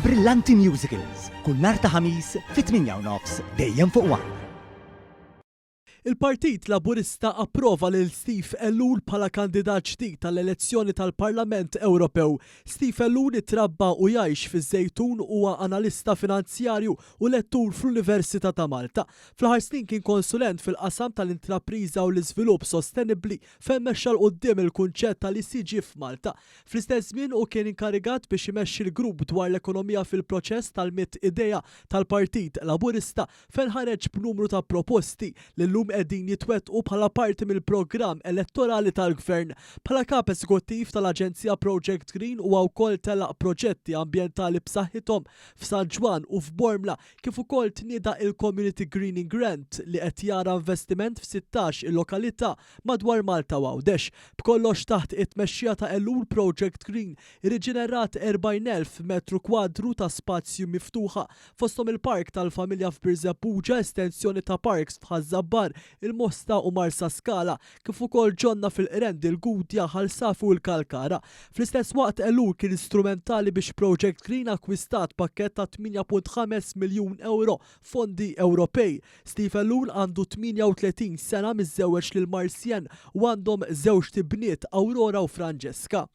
Brillanti Musicals, kull nhar ta' ħamis fit-8:30 dejjem fuq One. Il-Partit Laburista approva lil Steve Ellul bħala kandidat ġdid tal-elezzjoni tal-Parlament Ewropew. Steve Ellul itrabba u jgħix fiż-Żejtun huwa analista finanzjarju u lettur fl-Università ta' Malta. Fl-aħħar snin kien konsulent fil-qasam tal-intrapriża u l-iżvilupp sostenibbli fejn mexxa l quddiem il-kunċett tal-ICG f'Malta. Fl-istess żmien u kien inkarigat biex imexxi l-grupp dwar l-ekonomija fil-proċess tal-mitt idea tal-Partit Laburista fejn ħareġ b'numru ta' proposti li llum qegħdin jitwettqu bħala parti mill-programm elettorali tal-Gvern. Bħala kap eżekuttiv tal-Aġenzija Project Green huwa wkoll telaq proġetti ambjentali b'saħħithom f'San Ġwan u f'Bormla kif ukoll tnieda il-Community Greening Grant li qed jara investiment f'16 il-lokalità madwar Malta u Għawdex. B'kollox taħt it-tmexxija ta' Ellul Project Green irriġenerat 40,000 metru kwadru ta' spazju miftuħa fosthom il-park tal-familja f'Birzebbuġa, estensjoni ta' parks f'Ħażabbar, il-Mosta u Marsa Skala, kif ukoll ġonna fil-Qrendi, il-Gudja, Ħalsafu u l-Kalkara. Fl-istess waqt Ellul kien istrumentali biex Project Green akkwistat pakkett ta' 8.5 miljun euro fondi Ewropej. Steve Ellul għandu 38 sena miżżewweġ lil Marsjen u għandhom żewġ tibniet, Aurora u Franġeska.